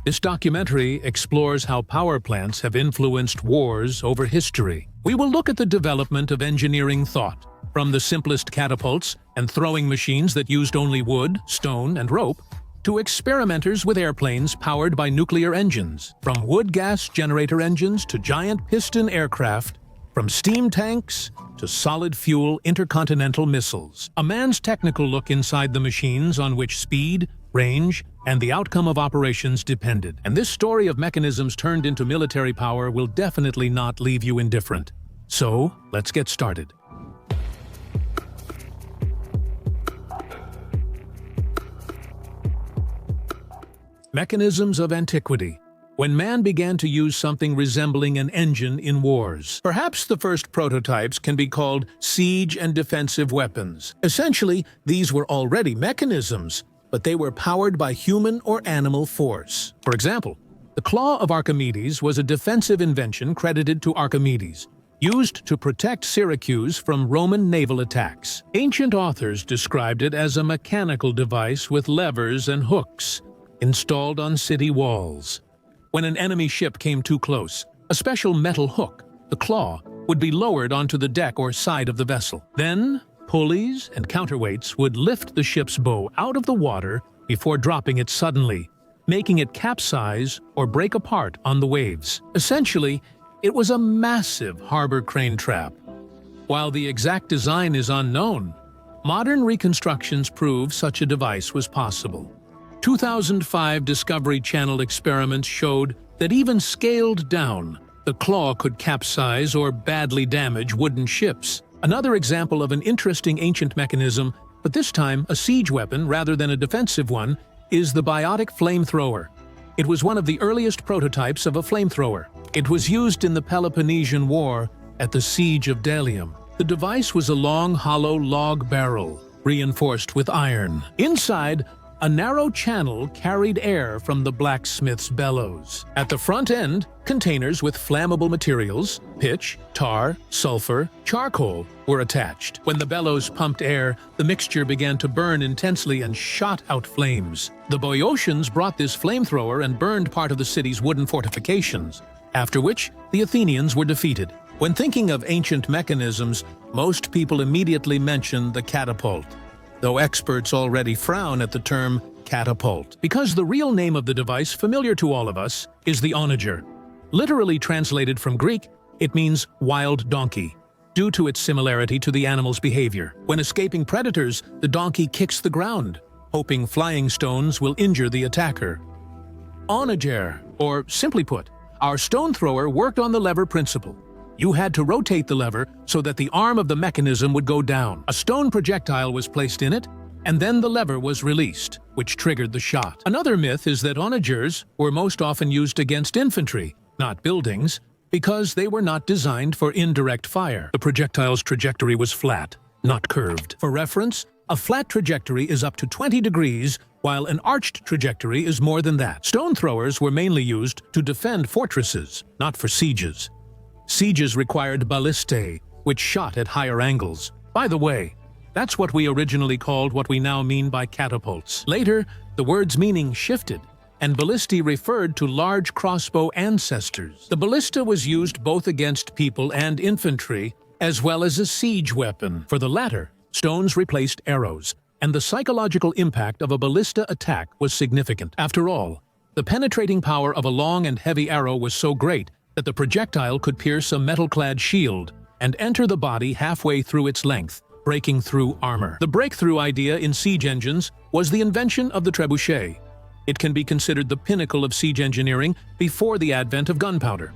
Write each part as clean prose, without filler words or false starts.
This documentary explores how power plants have influenced wars over history. We will look at the development of engineering thought, from the simplest catapults and throwing machines that used only wood, stone, and rope, to experimenters with airplanes powered by nuclear engines, from wood gas generator engines to giant piston aircraft, from steam tanks to solid-fuel intercontinental missiles. A man's technical look inside the machines on which speed, range, and the outcome of operations depended. And this story of mechanisms turned into military power will definitely not leave you indifferent. So, let's get started. Mechanisms of antiquity. When man began to use something resembling an engine in wars. Perhaps the first prototypes can be called siege and defensive weapons. Essentially, these were already mechanisms, but they were powered by human or animal force. For example, the claw of Archimedes was a defensive invention credited to Archimedes, used to protect Syracuse from Roman naval attacks. Ancient authors described it as a mechanical device with levers and hooks, installed on city walls. When an enemy ship came too close, a special metal hook, the claw, would be lowered onto the deck or side of the vessel. Then, pulleys and counterweights would lift the ship's bow out of the water before dropping it suddenly, making it capsize or break apart on the waves. Essentially, it was a massive harbor crane trap. While the exact design is unknown, modern reconstructions prove such a device was possible. 2005 Discovery Channel experiments showed that even scaled down, the claw could capsize or badly damage wooden ships. Another example of an interesting ancient mechanism, but this time a siege weapon rather than a defensive one, is the biotic flamethrower. It was one of the earliest prototypes of a flamethrower. It was used in the Peloponnesian War at the Siege of Delium. The device was a long, hollow log barrel, reinforced with iron. Inside, a narrow channel carried air from the blacksmith's bellows. At the front end, containers with flammable materials, pitch, tar, sulfur, charcoal, were attached. When the bellows pumped air, the mixture began to burn intensely and shot out flames. The Boeotians brought this flamethrower and burned part of the city's wooden fortifications, after which the Athenians were defeated. When thinking of ancient mechanisms, most people immediately mention the catapult, though experts already frown at the term catapult, because the real name of the device, familiar to all of us, is the onager. Literally translated from Greek, it means wild donkey, due to its similarity to the animal's behavior. When escaping predators, the donkey kicks the ground, hoping flying stones will injure the attacker. Onager, or simply put, our stone thrower worked on the lever principle. You had to rotate the lever so that the arm of the mechanism would go down. A stone projectile was placed in it, and then the lever was released, which triggered the shot. Another myth is that onagers were most often used against infantry, not buildings, because they were not designed for indirect fire. The projectile's trajectory was flat, not curved. For reference, a flat trajectory is up to 20 degrees, while an arched trajectory is more than that. Stone throwers were mainly used to defend fortresses, not for sieges. Sieges required ballistae, which shot at higher angles. By the way, that's what we originally called what we now mean by catapults. Later, the word's meaning shifted, and ballistae referred to large crossbow ancestors. The ballista was used both against people and infantry, as well as a siege weapon. For the latter, stones replaced arrows, and the psychological impact of a ballista attack was significant. After all, the penetrating power of a long and heavy arrow was so great that the projectile could pierce a metal-clad shield and enter the body halfway through its length, breaking through armor. The breakthrough idea in siege engines was the invention of the trebuchet. It can be considered the pinnacle of siege engineering before the advent of gunpowder.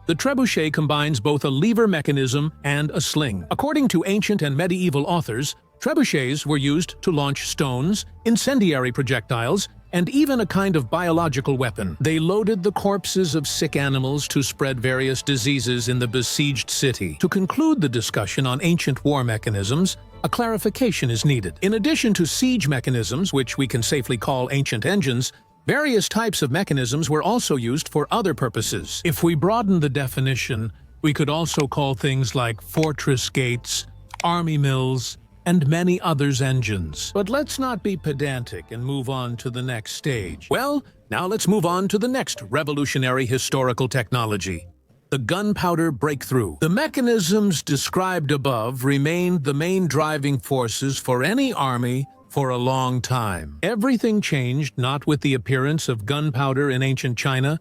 The trebuchet combines both a lever mechanism and a sling. According to ancient and medieval authors, trebuchets were used to launch stones, incendiary projectiles, and even a kind of biological weapon. They loaded the corpses of sick animals to spread various diseases in the besieged city. To conclude the discussion on ancient war mechanisms, a clarification is needed. In addition to siege mechanisms, which we can safely call ancient engines, various types of mechanisms were also used for other purposes. If we broaden the definition, we could also call things like fortress gates, army mills, and many others engines. But let's not be pedantic and move on to the next stage. Well, Now let's move on to the next revolutionary historical technology, the gunpowder breakthrough. The mechanisms described above remained the main driving forces for any army for a long time. Everything changed not with the appearance of gunpowder in ancient China,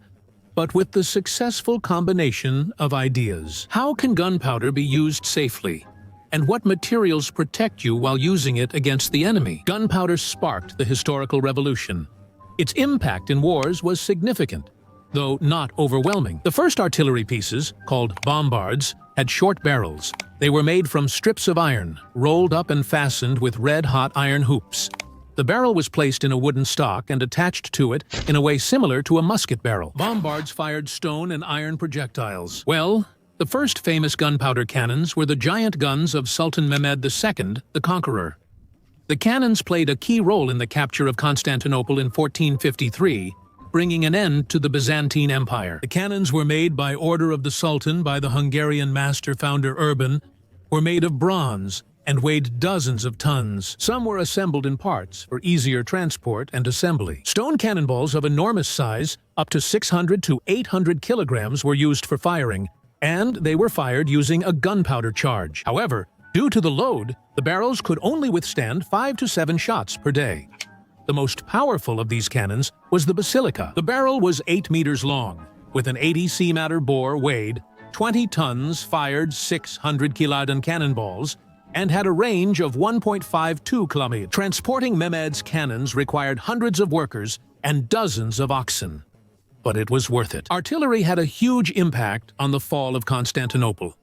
but with the successful combination of ideas. How can gunpowder be used safely? And what materials protect you while using it against the enemy? Gunpowder sparked the historical revolution. Its impact in wars was significant, though not overwhelming. The first artillery pieces, called bombards, had short barrels. They were made from strips of iron, rolled up and fastened with red-hot iron hoops. The barrel was placed in a wooden stock and attached to it in a way similar to a musket barrel. Bombards fired stone and iron projectiles. Well, the first famous gunpowder cannons were the giant guns of Sultan Mehmed II, the Conqueror. The cannons played a key role in the capture of Constantinople in 1453, bringing an end to the Byzantine Empire. The cannons were made by order of the Sultan by the Hungarian master founder Urban, were made of bronze, and weighed dozens of tons. Some were assembled in parts for easier transport and assembly. Stone cannonballs of enormous size, up to 600 to 800 kilograms, were used for firing, and they were fired using a gunpowder charge. However, due to the load, the barrels could only withstand 5 to 7 shots per day. The most powerful of these cannons was the Basilica. The barrel was 8 meters long, with an 80 cm bore, weighed 20 tons, fired 600 kiloton cannonballs, and had a range of 1.52 kilometers. Transporting Mehmed's cannons required hundreds of workers and dozens of oxen. But it was worth it. Artillery had a huge impact on the fall of Constantinople.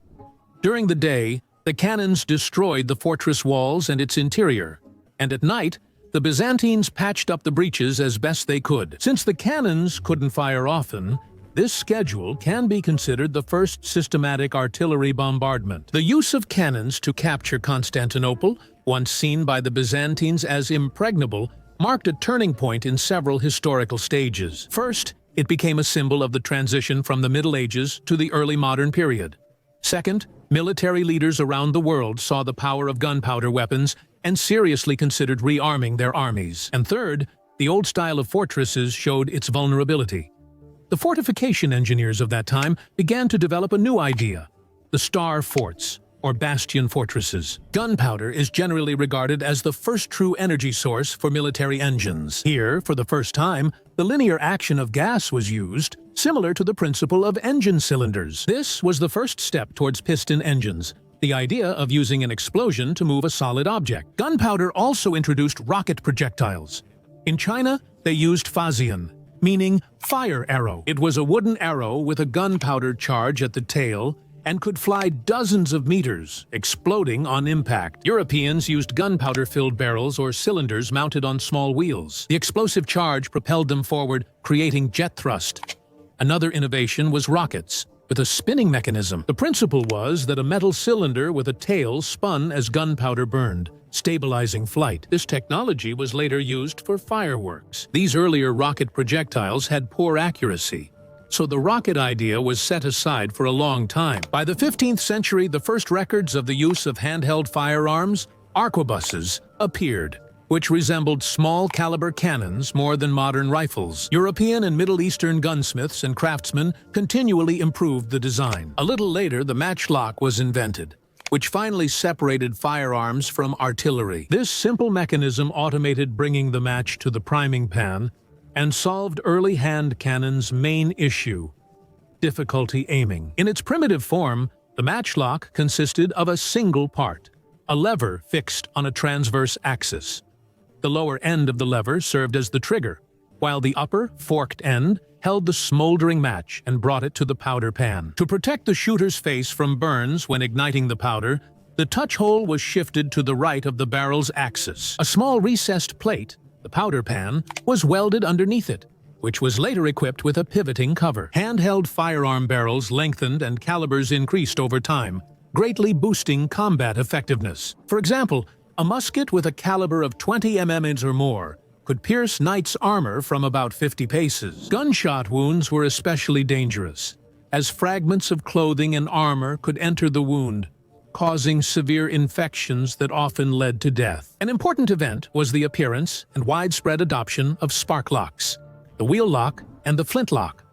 During the day, the cannons destroyed the fortress walls and its interior, and at night, the Byzantines patched up the breaches as best they could. Since the cannons couldn't fire often, this schedule can be considered the first systematic artillery bombardment. The use of cannons to capture Constantinople, once seen by the Byzantines as impregnable, marked a turning point in several historical stages. First, it became a symbol of the transition from the Middle Ages to the early modern period. Second, military leaders around the world saw the power of gunpowder weapons and seriously considered rearming their armies. And third, the old style of fortresses showed its vulnerability. The fortification engineers of that time began to develop a new idea, the star forts, or bastion fortresses. Gunpowder is generally regarded as the first true energy source for military engines. Here, for the first time, the linear action of gas was used, similar to the principle of engine cylinders. This was the first step towards piston engines, the idea of using an explosion to move a solid object. Gunpowder also introduced rocket projectiles. In China, they used Fazian, meaning fire arrow. It was a wooden arrow with a gunpowder charge at the tail and could fly dozens of meters, exploding on impact. Europeans used gunpowder-filled barrels or cylinders mounted on small wheels. The explosive charge propelled them forward, creating jet thrust. Another innovation was rockets, with a spinning mechanism. The principle was that a metal cylinder with a tail spun as gunpowder burned, stabilizing flight. This technology was later used for fireworks. These earlier rocket projectiles had poor accuracy, so the rocket idea was set aside for a long time. By the 15th century, the first records of the use of handheld firearms, arquebuses, appeared, which resembled small-caliber cannons more than modern rifles. European and Middle Eastern gunsmiths and craftsmen continually improved the design. A little later, the matchlock was invented, which finally separated firearms from artillery. This simple mechanism automated bringing the match to the priming pan and solved early hand cannons' main issue, difficulty aiming. In its primitive form, the matchlock consisted of a single part, a lever fixed on a transverse axis. The lower end of the lever served as the trigger, while the upper, forked end held the smoldering match and brought it to the powder pan. To protect the shooter's face from burns when igniting the powder, the touch hole was shifted to the right of the barrel's axis. A small recessed plate, the powder pan, was welded underneath it, which was later equipped with a pivoting cover. Handheld firearm barrels lengthened and calibers increased over time, greatly boosting combat effectiveness. For example, a musket with a caliber of 20 mm or more could pierce knights' armor from about 50 paces. Gunshot wounds were especially dangerous, as fragments of clothing and armor could enter the wound, causing severe infections that often led to death. An important event was the appearance and widespread adoption of spark locks. The the wheel lock, and the flintlock.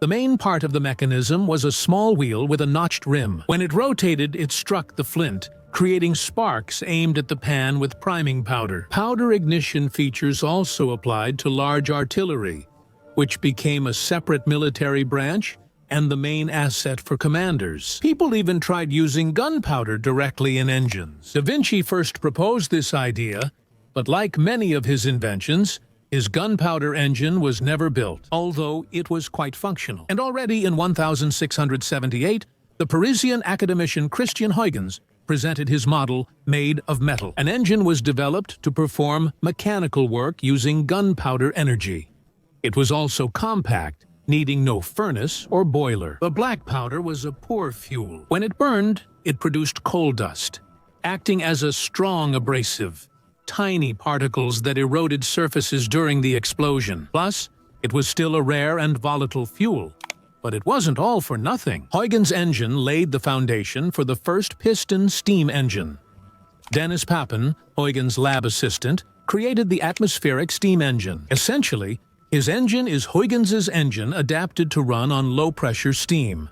The main part of the mechanism was a small wheel with a notched rim. When it rotated, it struck the flint, creating sparks aimed at the pan with priming powder. Powder ignition features also applied to large artillery, which became a separate military branch and the main asset for commanders. People even tried using gunpowder directly in engines. Da Vinci first proposed this idea, but like many of his inventions, his gunpowder engine was never built, although it was quite functional. And already in 1678, the Parisian academician Christian Huygens presented his model made of metal. An engine was developed to perform mechanical work using gunpowder energy. It was also compact, needing no furnace or boiler. The black powder was a poor fuel. When it burned, it produced coal dust, acting as a strong abrasive, tiny particles that eroded surfaces during the explosion. Plus, it was still a rare and volatile fuel. But it wasn't all for nothing. Huygens' engine laid the foundation for the first piston steam engine. Dennis Papin, Huygens' lab assistant, created the atmospheric steam engine. Essentially, his engine is Huygens' engine adapted to run on low-pressure steam.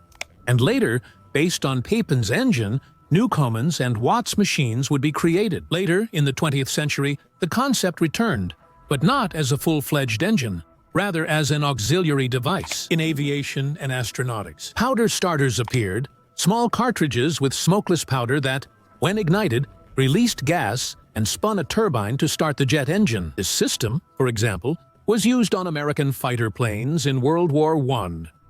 And later, based on Papin's engine, Newcomen's and Watt's machines would be created. Later, in the 20th century, the concept returned, but not as a full-fledged engine, rather as an auxiliary device. In aviation and astronautics, powder starters appeared, small cartridges with smokeless powder that, when ignited, released gas and spun a turbine to start the jet engine. This system, for example, was used on American fighter planes in World War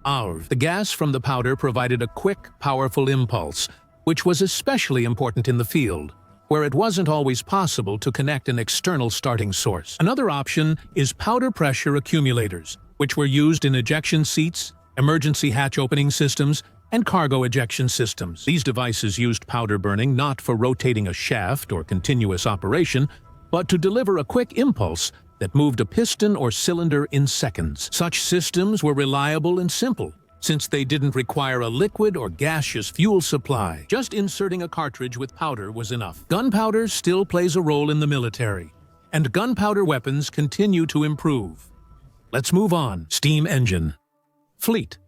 I. The gas from the powder provided a quick, powerful impulse, which was especially important in the field, where it wasn't always possible to connect an external starting source. Another option is powder pressure accumulators, which were used in ejection seats, emergency hatch opening systems, and cargo ejection systems. These devices used powder burning not for rotating a shaft or continuous operation, but to deliver a quick impulse that moved a piston or cylinder in seconds. Such systems were reliable and simple, since they didn't require a liquid or gaseous fuel supply. Just inserting a cartridge with powder was enough. Gunpowder still plays a role in the military, and gunpowder weapons continue to improve. Let's move on. Steam engine. Fleet.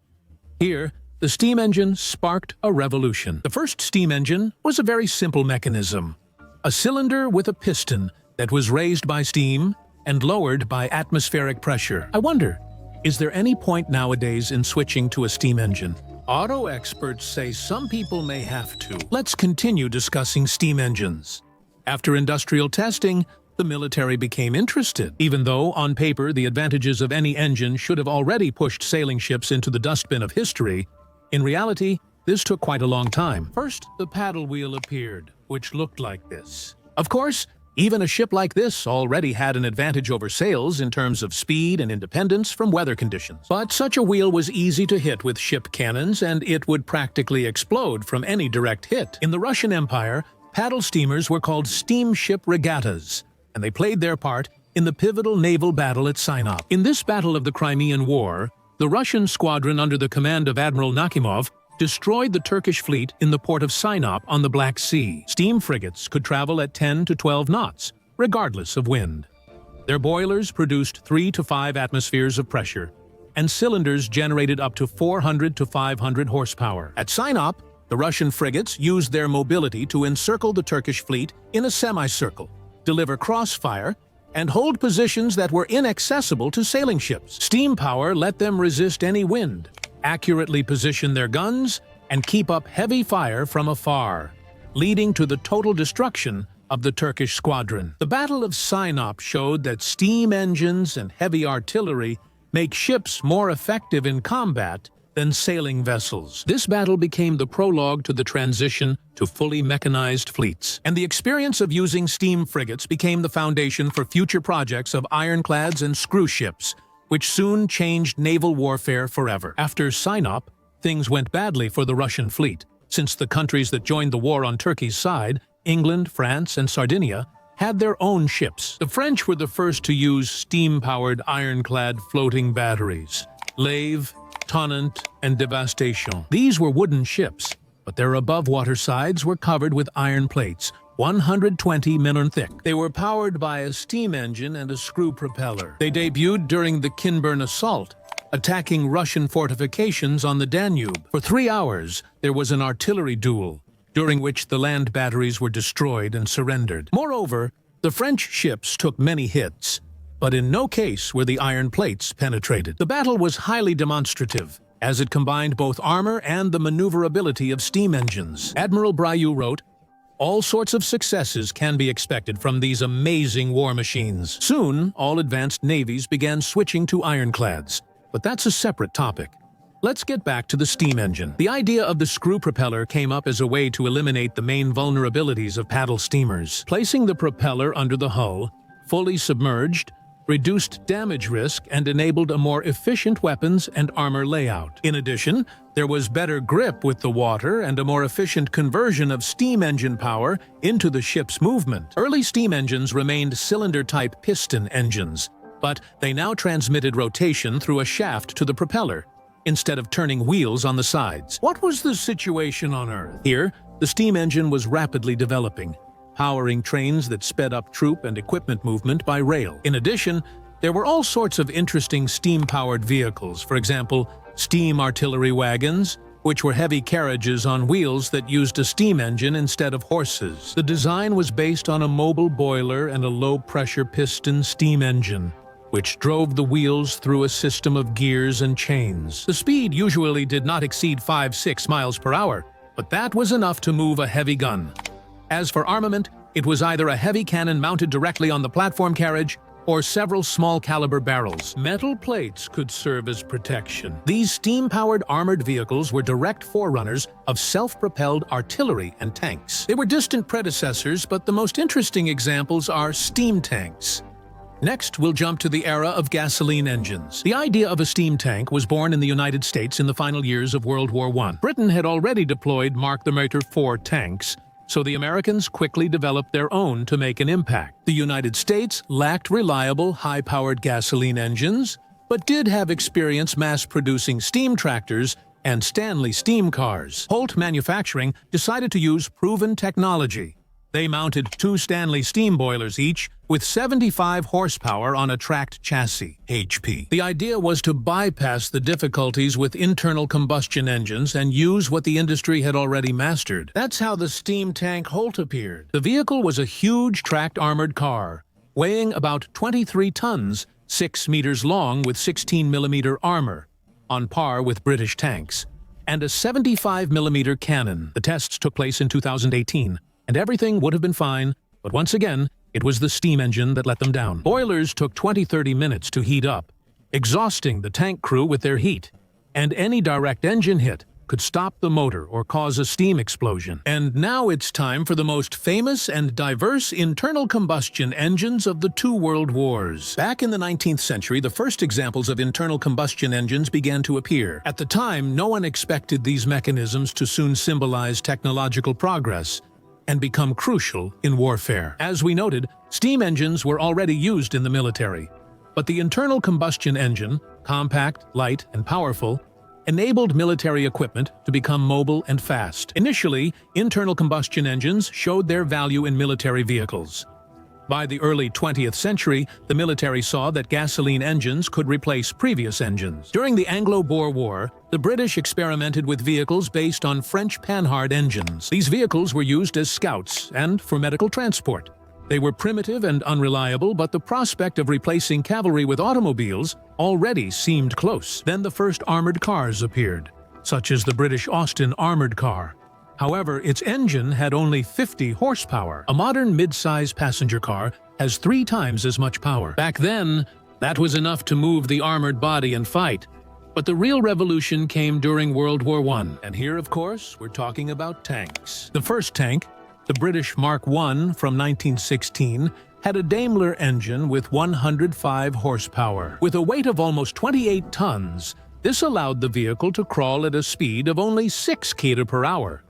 Here, the steam engine sparked a revolution. The first steam engine was a very simple mechanism, a cylinder with a piston that was raised by steam and lowered by atmospheric pressure. I wonder, is there any point nowadays in switching to a steam engine? Auto experts say some people may have to. Let's continue discussing steam engines. After industrial testing, the military became interested. Even though, on paper, the advantages of any engine should have already pushed sailing ships into the dustbin of history, in reality, this took quite a long time. First, the paddle wheel appeared, which looked like this. Of course, even a ship like this already had an advantage over sails in terms of speed and independence from weather conditions. But such a wheel was easy to hit with ship cannons, and it would practically explode from any direct hit. In the Russian Empire, paddle steamers were called steamship regattas, and they played their part in the pivotal naval battle at Sinop. In this battle of the Crimean War, the Russian squadron under the command of Admiral Nakhimov destroyed the Turkish fleet in the port of Sinop on the Black Sea. Steam frigates could travel at 10 to 12 knots, regardless of wind. Their boilers produced 3 to 5 atmospheres of pressure, and cylinders generated up to 400 to 500 horsepower. At Sinop, the Russian frigates used their mobility to encircle the Turkish fleet in a semicircle, deliver crossfire, and hold positions that were inaccessible to sailing ships. Steam power let them resist any wind, accurately position their guns, and keep up heavy fire from afar, leading to the total destruction of the Turkish squadron. The Battle of Sinop showed that steam engines and heavy artillery make ships more effective in combat than sailing vessels. This battle became the prologue to the transition to fully mechanized fleets, and the experience of using steam frigates became the foundation for future projects of ironclads and screw ships, which soon changed naval warfare forever. After Sinop, things went badly for the Russian fleet, since the countries that joined the war on Turkey's side, England, France, and Sardinia, had their own ships. The French were the first to use steam-powered ironclad floating batteries, Lave, Tonnant, and Devastation. These were wooden ships, but their above-water sides were covered with iron plates, 120 mm thick. They were powered by a steam engine and a screw propeller. They debuted during the Kinburn Assault, attacking Russian fortifications on the Danube. For 3 hours, there was an artillery duel, during which the land batteries were destroyed and surrendered. Moreover, the French ships took many hits, but in no case were the iron plates penetrated. The battle was highly demonstrative, as it combined both armor and the maneuverability of steam engines. Admiral Brieux wrote, "All sorts of successes can be expected from these amazing war machines." Soon, all advanced navies began switching to ironclads, but that's a separate topic. Let's get back to the steam engine. The idea of the screw propeller came up as a way to eliminate the main vulnerabilities of paddle steamers. Placing the propeller under the hull, fully submerged, reduced damage risk and enabled a more efficient weapons and armor layout. In addition, there was better grip with the water and a more efficient conversion of steam engine power into the ship's movement. Early steam engines remained cylinder-type piston engines, but they now transmitted rotation through a shaft to the propeller, instead of turning wheels on the sides. What was the situation on Earth? Here, the steam engine was rapidly developing, powering trains that sped up troop and equipment movement by rail. In addition, there were all sorts of interesting steam-powered vehicles, for example, steam artillery wagons, which were heavy carriages on wheels that used a steam engine instead of horses. The design was based on a mobile boiler and a low-pressure piston steam engine, which drove the wheels through a system of gears and chains. The speed usually did not exceed 5-6 miles per hour, but that was enough to move a heavy gun. As for armament, it was either a heavy cannon mounted directly on the platform carriage or several small-caliber barrels. Metal plates could serve as protection. These steam-powered armored vehicles were direct forerunners of self-propelled artillery and tanks. They were distant predecessors, but the most interesting examples are steam tanks. Next, we'll jump to the era of gasoline engines. The idea of a steam tank was born in the United States in the final years of World War I. Britain had already deployed Mark IV tanks, so the Americans quickly developed their own to make an impact. The United States lacked reliable, high-powered gasoline engines, but did have experience mass-producing steam tractors and Stanley steam cars. Holt Manufacturing decided to use proven technology. They mounted 2 Stanley steam boilers each, with 75 horsepower on a tracked chassis, HP. The idea was to bypass the difficulties with internal combustion engines and use what the industry had already mastered. That's how the steam tank Holt appeared. The vehicle was a huge tracked armored car, weighing about 23 tons, 6 meters long with 16mm armor, on par with British tanks, and a 75mm cannon. The tests took place in 2018. And everything would have been fine, but once again, it was the steam engine that let them down. Boilers took 20-30 minutes to heat up, exhausting the tank crew with their heat, and any direct engine hit could stop the motor or cause a steam explosion. And now it's time for the most famous and diverse internal combustion engines of the 2 world wars. Back in the 19th century, the first examples of internal combustion engines began to appear. At the time, no one expected these mechanisms to soon symbolize technological progress and become crucial in warfare. As we noted, steam engines were already used in the military, but the internal combustion engine, compact, light, and powerful, enabled military equipment to become mobile and fast. Initially, internal combustion engines showed their value in military vehicles. By the early 20th century, the military saw that gasoline engines could replace previous engines. During the Anglo-Boer War, the British experimented with vehicles based on French Panhard engines. These vehicles were used as scouts and for medical transport. They were primitive and unreliable, but the prospect of replacing cavalry with automobiles already seemed close. Then the first armored cars appeared, such as the British Austin armored car. However, its engine had only 50 horsepower. A modern mid-size passenger car has 3 times as much power. Back then, that was enough to move the armored body and fight. But the real revolution came during World War I. And here, of course, we're talking about tanks. The first tank, the British Mark I from 1916, had a Daimler engine with 105 horsepower. With a weight of almost 28 tons, this allowed the vehicle to crawl at a speed of only 6 km per hour.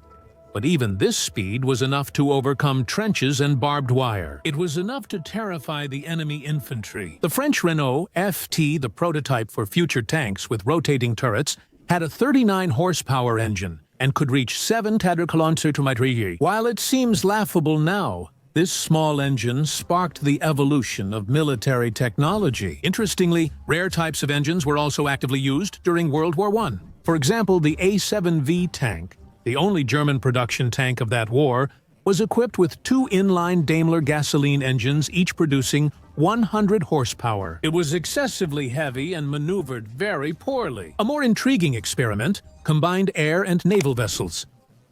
But even this speed was enough to overcome trenches and barbed wire. It was enough to terrify the enemy infantry. The French Renault FT, the prototype for future tanks with rotating turrets, had a 39 horsepower engine and could reach 7 km/h. While it seems laughable now, this small engine sparked the evolution of military technology. Interestingly, rare types of engines were also actively used during World War I. For example, the A7V tank, the only German production tank of that war, was equipped with 2 inline Daimler gasoline engines, each producing 100 horsepower. It was excessively heavy and maneuvered very poorly. A more intriguing experiment combined air and naval vessels.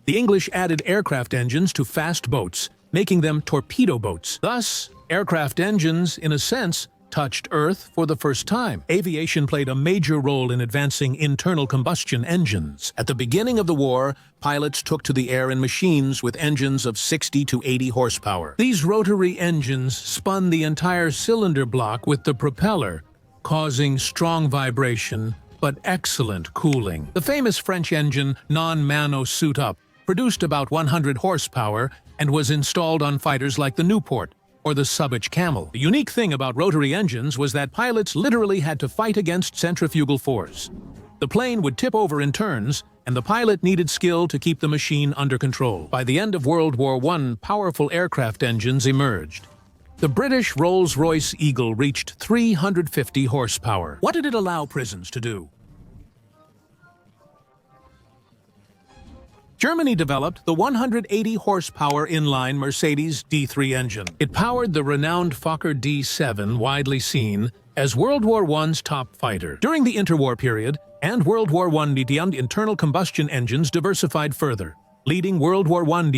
The English added aircraft engines to fast boats, making them torpedo boats. Thus, aircraft engines, in a sense, touched Earth for the first time. Aviation played a major role in advancing internal combustion engines. At the beginning of the war, pilots took to the air in machines with engines of 60 to 80 horsepower. These rotary engines spun the entire cylinder block with the propeller, causing strong vibration but excellent cooling. The famous French engine Non-Mano Suit-Up produced about 100 horsepower and was installed on fighters like the Nieuport or the Subbage Camel. The unique thing about rotary engines was that pilots literally had to fight against centrifugal force. The plane would tip over in turns, and the pilot needed skill to keep the machine under control. By the end of World War I, powerful aircraft engines emerged. The British Rolls-Royce Eagle reached 350 horsepower. What did it allow prisons to do? Germany developed the 180-horsepower inline Mercedes D3 engine. It powered the renowned Fokker D7, widely seen as World War I's top fighter. During the interwar period and World War I, the internal combustion engines diversified further, leading World War I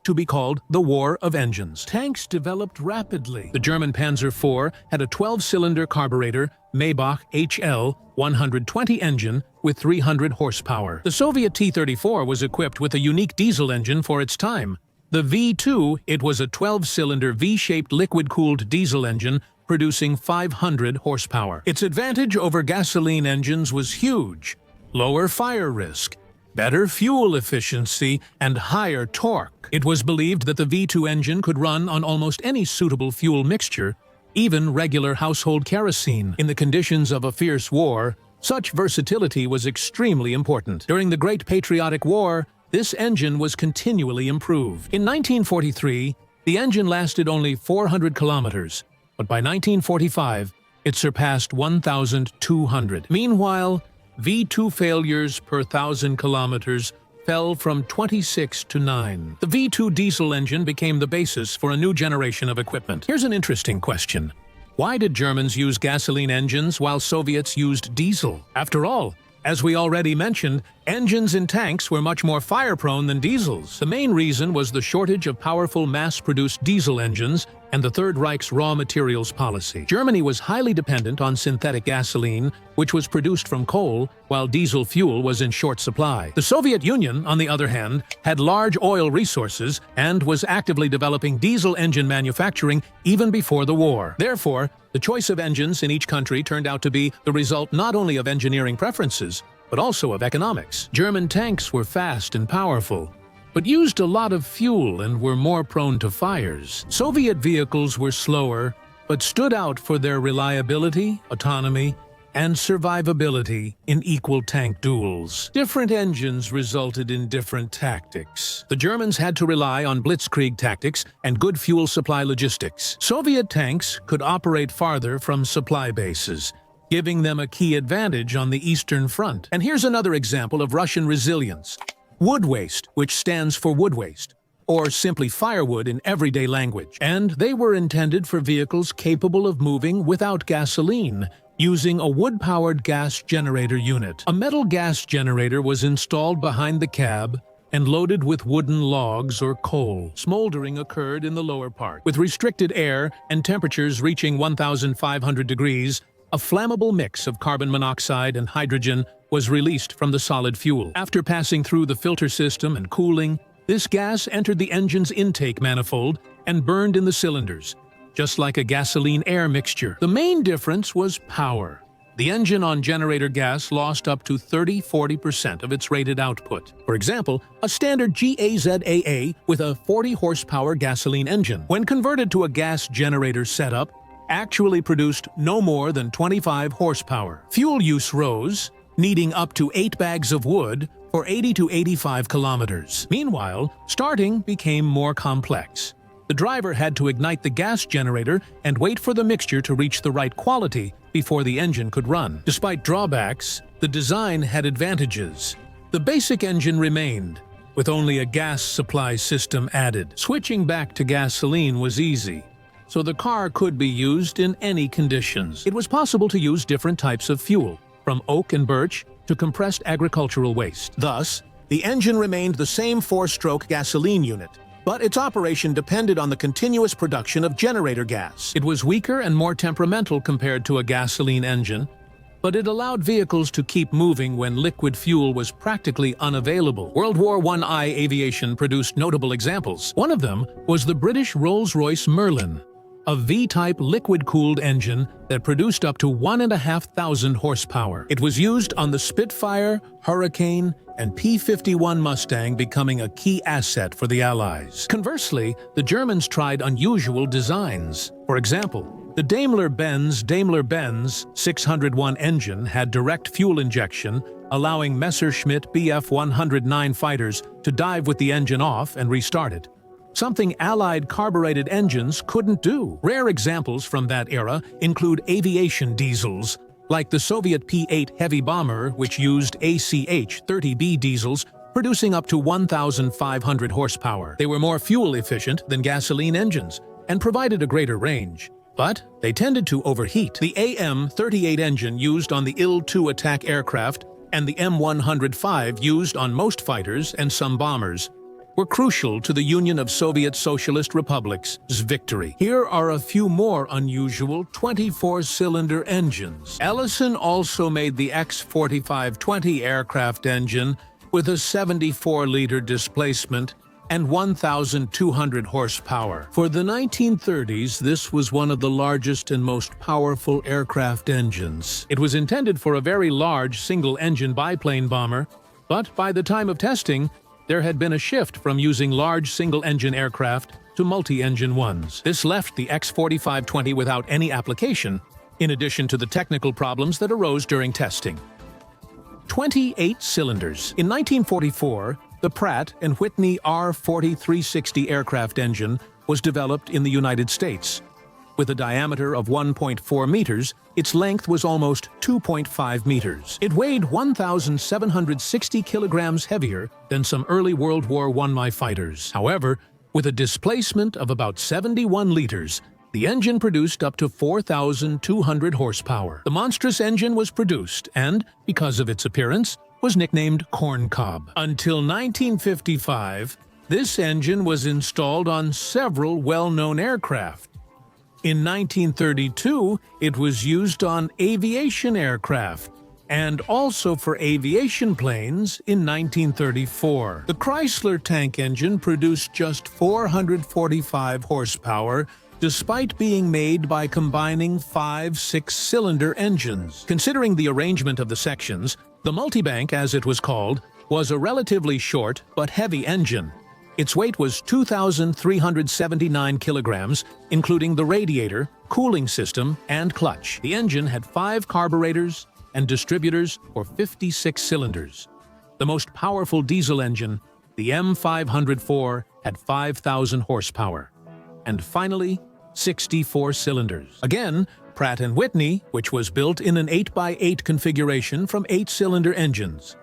to be called the War of Engines. Tanks developed rapidly. The German Panzer IV had a 12-cylinder carburetor Maybach HL 120 engine with 300 horsepower. The Soviet T-34 was equipped with a unique diesel engine for its time. The V2, it was a 12-cylinder V-shaped liquid-cooled diesel engine producing 500 horsepower. Its advantage over gasoline engines was huge: lower fire risk, better fuel efficiency, and higher torque. It was believed that the V2 engine could run on almost any suitable fuel mixture, even regular household kerosene. In the conditions of a fierce war, such versatility was extremely important. During the Great Patriotic War, this engine was continually improved. In 1943, the engine lasted only 400 kilometers, but by 1945, it surpassed 1,200. Meanwhile, V2 failures per 1,000 kilometers fell from 26 to 9. The V2 diesel engine became the basis for a new generation of equipment. Here's an interesting question. Why did Germans use gasoline engines while Soviets used diesel? After all, as we already mentioned, engines in tanks were much more fire-prone than diesels. The main reason was the shortage of powerful mass-produced diesel engines and the Third Reich's raw materials policy. Germany was highly dependent on synthetic gasoline, which was produced from coal, while diesel fuel was in short supply. The Soviet Union, on the other hand, had large oil resources and was actively developing diesel engine manufacturing even before the war. Therefore, the choice of engines in each country turned out to be the result not only of engineering preferences, but also of economics. German tanks were fast and powerful, but used a lot of fuel and were more prone to fires. Soviet vehicles were slower, but stood out for their reliability, autonomy, and survivability in equal tank duels. Different engines resulted in different tactics. The Germans had to rely on blitzkrieg tactics and good fuel supply logistics. Soviet tanks could operate farther from supply bases, giving them a key advantage on the Eastern Front. And here's another example of Russian resilience. Wood waste, which stands for wood waste, or simply firewood in everyday language. And they were intended for vehicles capable of moving without gasoline, using a wood-powered gas generator unit. A metal gas generator was installed behind the cab and loaded with wooden logs or coal. Smoldering occurred in the lower part. With restricted air and temperatures reaching 1,500 degrees, a flammable mix of carbon monoxide and hydrogen was released from the solid fuel. After passing through the filter system and cooling, this gas entered the engine's intake manifold and burned in the cylinders, just like a gasoline-air mixture. The main difference was power. The engine on generator gas lost up to 30–40% of its rated output. For example, a standard GAZAA with a 40-horsepower gasoline engine, when converted to a gas generator setup, actually produced no more than 25 horsepower. Fuel use rose, needing up to 8 bags of wood for 80 to 85 kilometers. Meanwhile, starting became more complex. The driver had to ignite the gas generator and wait for the mixture to reach the right quality before the engine could run. Despite drawbacks, the design had advantages. The basic engine remained, with only a gas supply system added. Switching back to gasoline was easy, so the car could be used in any conditions. It was possible to use different types of fuel, from oak and birch to compressed agricultural waste. Thus, the engine remained the same four-stroke gasoline unit, but its operation depended on the continuous production of generator gas. It was weaker and more temperamental compared to a gasoline engine, but it allowed vehicles to keep moving when liquid fuel was practically unavailable. World War I aviation produced notable examples. One of them was the British Rolls-Royce Merlin, a V-type liquid-cooled engine that produced up to 1,500 horsepower. It was used on the Spitfire, Hurricane, and P-51 Mustang, becoming a key asset for the Allies. Conversely, the Germans tried unusual designs. For example, the Daimler-Benz 601 engine had direct fuel injection, allowing Messerschmitt Bf 109 fighters to dive with the engine off and restart it, something Allied carbureted engines couldn't do. Rare examples from that era include aviation diesels, like the Soviet P-8 heavy bomber, which used ACH-30B diesels, producing up to 1,500 horsepower. They were more fuel efficient than gasoline engines and provided a greater range, but they tended to overheat. The AM-38 engine used on the Il-2 attack aircraft and the M-105 used on most fighters and some bombers were crucial to the Union of Soviet Socialist Republics' victory. Here are a few more unusual 24-cylinder engines. Ellison also made the X-4520 aircraft engine with a 74-liter displacement and 1,200 horsepower. For the 1930s, this was one of the largest and most powerful aircraft engines. It was intended for a very large single-engine biplane bomber, but by the time of testing, there had been a shift from using large single-engine aircraft to multi-engine ones. This left the X-4520 without any application, in addition to the technical problems that arose during testing. 28 cylinders. In 1944, the Pratt & Whitney R-40-360 aircraft engine was developed in the United States. With a diameter of 1.4 meters, its length was almost 2.5 meters. It weighed 1,760 kilograms heavier than some early World War I fighters. However, with a displacement of about 71 liters, the engine produced up to 4,200 horsepower. The monstrous engine was produced and, because of its appearance, was nicknamed Corn Cob. Until 1955, this engine was installed on several well-known aircraft. In 1932, it was used on aviation aircraft, and also for aviation planes in 1934. The Chrysler tank engine produced just 445 horsepower, despite being made by combining 5 6-cylinder engines. Considering the arrangement of the sections, the multibank, as it was called, was a relatively short but heavy engine. Its weight was 2,379 kilograms, including the radiator, cooling system, and clutch. The engine had 5 carburetors and distributors for 56 cylinders. The most powerful diesel engine, the M504, had 5,000 horsepower. And finally, 64 cylinders. Again, Pratt & Whitney, which was built in an 8x8 configuration from 8-cylinder engines.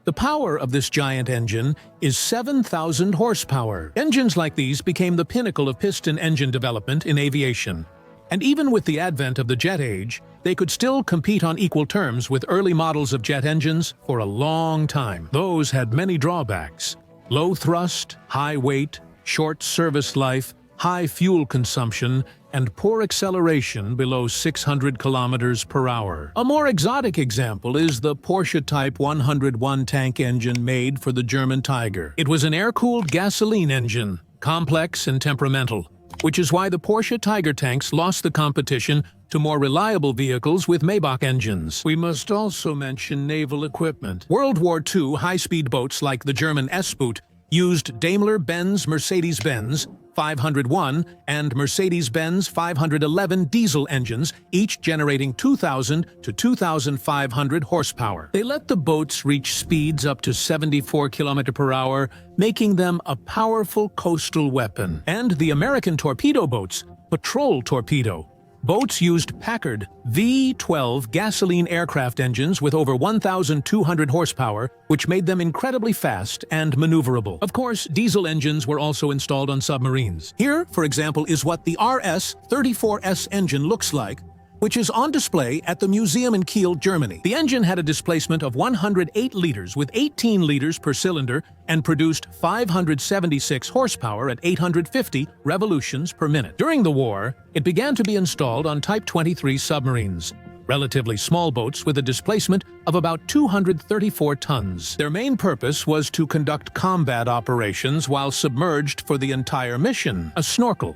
The power of this giant engine is 7,000 horsepower. Engines like these became the pinnacle of piston engine development in aviation. And even with the advent of the jet age, they could still compete on equal terms with early models of jet engines for a long time. Those had many drawbacks: low thrust, high weight, short service life, high fuel consumption, and poor acceleration below 600 kilometers per hour. A more exotic example is the Porsche Type 101 tank engine made for the German Tiger. It was an air-cooled gasoline engine, complex and temperamental, which is why the Porsche Tiger tanks lost the competition to more reliable vehicles with Maybach engines. We must also mention naval equipment. World War II high-speed boats like the German S-Boot used Daimler-Benz Mercedes-Benz 501 and Mercedes-Benz 511 diesel engines, each generating 2,000 to 2,500 horsepower. They let the boats reach speeds up to 74 km per hour, making them a powerful coastal weapon. And the American torpedo boats, patrol torpedo. Boats used Packard V-12 gasoline aircraft engines with over 1,200 horsepower, which made them incredibly fast and maneuverable. Of course, diesel engines were also installed on submarines. Here, for example, is what the RS-34S engine looks like, which is on display at the museum in Kiel, Germany. The engine had a displacement of 108 liters with 18 liters per cylinder and produced 576 horsepower at 850 revolutions per minute. During the war, it began to be installed on Type 23 submarines, relatively small boats with a displacement of about 234 tons. Their main purpose was to conduct combat operations while submerged for the entire mission. A snorkel,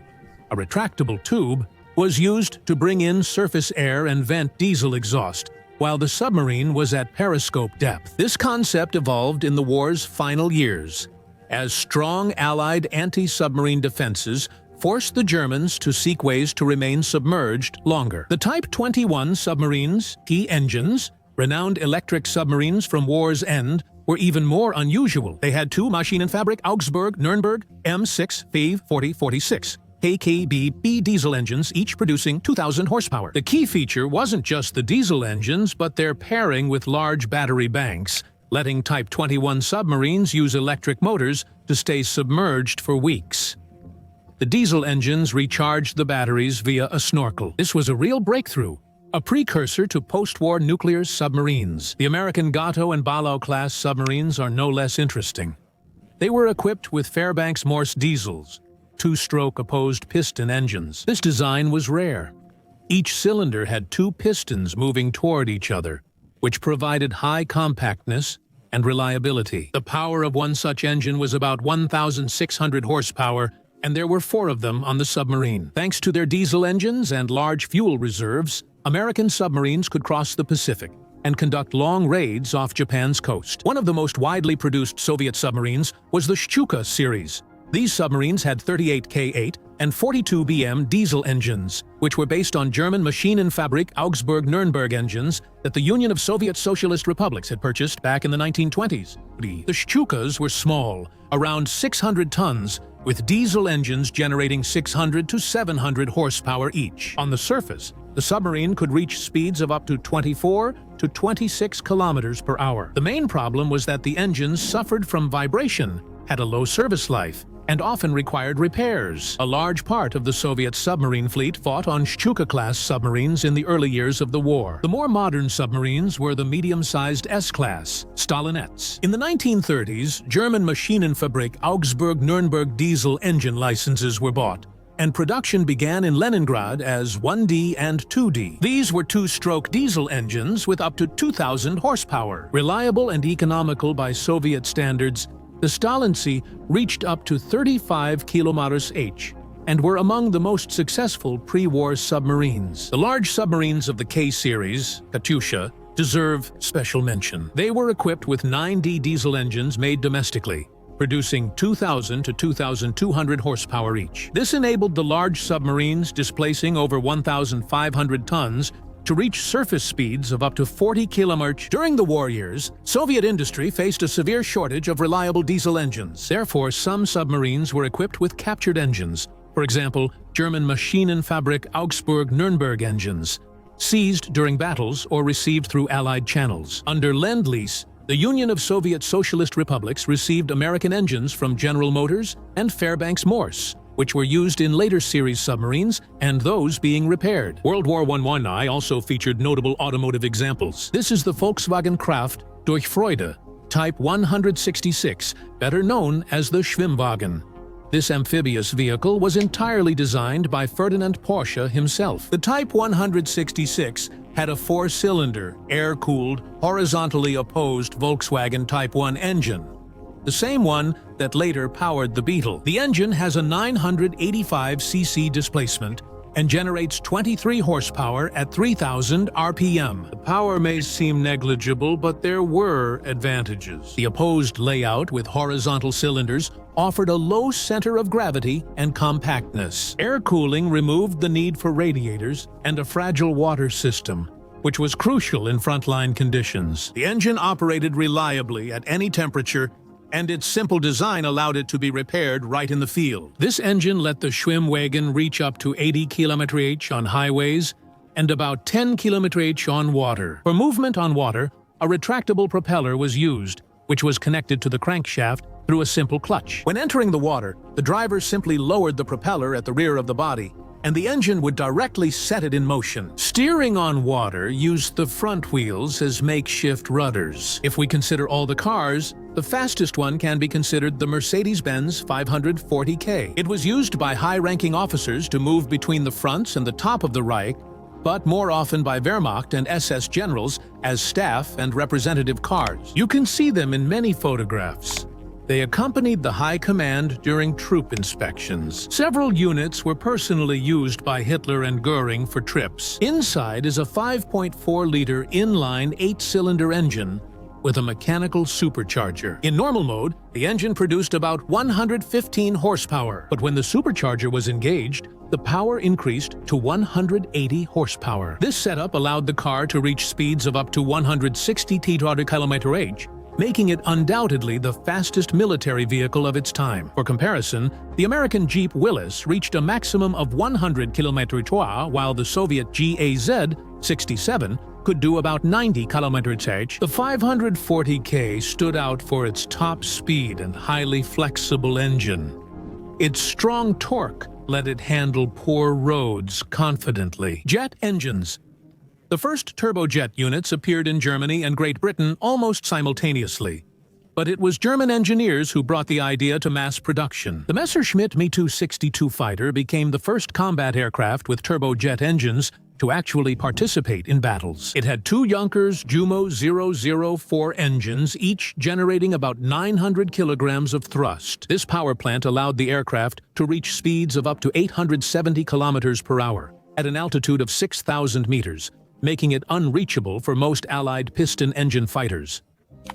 a retractable tube, was used to bring in surface air and vent diesel exhaust, while the submarine was at periscope depth. This concept evolved in the war's final years, as strong Allied anti-submarine defenses forced the Germans to seek ways to remain submerged longer. The Type 21 submarines, key engines, renowned electric submarines from war's end, were even more unusual. They had two Maschinenfabrik Augsburg Nuremberg M6 V4046 KKB diesel engines, each producing 2,000 horsepower. The key feature wasn't just the diesel engines, but their pairing with large battery banks, letting Type 21 submarines use electric motors to stay submerged for weeks. The diesel engines recharged the batteries via a snorkel. This was a real breakthrough, a precursor to post-war nuclear submarines. The American Gato and Balao-class submarines are no less interesting. They were equipped with Fairbanks-Morse diesels, two-stroke opposed piston engines. This design was rare. Each cylinder had two pistons moving toward each other, which provided high compactness and reliability. The power of one such engine was about 1,600 horsepower, and there were 4 of them on the submarine. Thanks to their diesel engines and large fuel reserves, American submarines could cross the Pacific and conduct long raids off Japan's coast. One of the most widely produced Soviet submarines was the Shchuka series. These submarines had 38 K8 and 42 BM diesel engines, which were based on German Maschinenfabrik Augsburg Nuremberg engines that the Union of Soviet Socialist Republics had purchased back in the 1920s. The Shchukas were small, around 600 tons, with diesel engines generating 600 to 700 horsepower each. On the surface, the submarine could reach speeds of up to 24 to 26 kilometers per hour. The main problem was that the engines suffered from vibration, had a low service life, and often required repairs. A large part of the Soviet submarine fleet fought on Shchuka-class submarines in the early years of the war. The more modern submarines were the medium-sized S-class, Stalinets. In the 1930s, German Maschinenfabrik Augsburg Nuremberg diesel engine licenses were bought, and production began in Leningrad as 1D and 2D. These were two-stroke diesel engines with up to 2,000 horsepower. Reliable and economical by Soviet standards, the Stalinцы reached up to 35 km/h and were among the most successful pre-war submarines. The large submarines of the K-series, Katyusha, deserve special mention. They were equipped with 9D diesel engines made domestically, producing 2,000 to 2,200 horsepower each. This enabled the large submarines displacing over 1,500 tons to reach surface speeds of up to 40 km/h. During the war years, Soviet industry faced a severe shortage of reliable diesel engines. Therefore, some submarines were equipped with captured engines, for example, German Maschinenfabrik Augsburg Nuremberg engines, seized during battles or received through Allied channels. Under Lend-Lease, the Union of Soviet Socialist Republics received American engines from General Motors and Fairbanks-Morse, which were used in later series submarines and those being repaired. World War I also featured notable automotive examples. This is the Volkswagen Kraft durch Freude, Type 166, better known as the Schwimmwagen. This amphibious vehicle was entirely designed by Ferdinand Porsche himself. The Type 166 had a 4-cylinder, air-cooled, horizontally opposed Volkswagen Type 1 engine, the same one that later powered the Beetle. The engine has a 985 cc displacement and generates 23 horsepower at 3,000 RPM. The power may seem negligible, but there were advantages. The opposed layout with horizontal cylinders offered a low center of gravity and compactness. Air cooling removed the need for radiators and a fragile water system, which was crucial in frontline conditions. The engine operated reliably at any temperature, and its simple design allowed it to be repaired right in the field. This engine let the Schwimmwagen reach up to 80 km/h on highways and about 10 km/h on water. For movement on water, a retractable propeller was used, which was connected to the crankshaft through a simple clutch. When entering the water, the driver simply lowered the propeller at the rear of the body, and the engine would directly set it in motion. Steering on water used the front wheels as makeshift rudders. If we consider all the cars, the fastest one can be considered the Mercedes-Benz 540K. It was used by high-ranking officers to move between the fronts and the top of the Reich, but more often by Wehrmacht and SS generals as staff and representative cars. You can see them in many photographs. They accompanied the high command during troop inspections. Several units were personally used by Hitler and Goering for trips. Inside is a 5.4-liter inline 8-cylinder engine with a mechanical supercharger. In normal mode, the engine produced about 115 horsepower, but when the supercharger was engaged, the power increased to 180 horsepower. This setup allowed the car to reach speeds of up to 160 km/h, making it undoubtedly the fastest military vehicle of its time. For comparison, the American Jeep Willys reached a maximum of 100 km/h, while the Soviet GAZ-67 could do about 90 km/h. The 540K stood out for its top speed and highly flexible engine. Its strong torque let it handle poor roads confidently. Jet engines. The first turbojet units appeared in Germany and Great Britain almost simultaneously, but it was German engineers who brought the idea to mass production. The Messerschmitt Me 262 fighter became the first combat aircraft with turbojet engines to actually participate in battles. It had two Junkers Jumo 004 engines, each generating about 900 kilograms of thrust. This power plant allowed the aircraft to reach speeds of up to 870 kilometers per hour at an altitude of 6,000 meters, making it unreachable for most Allied piston engine fighters.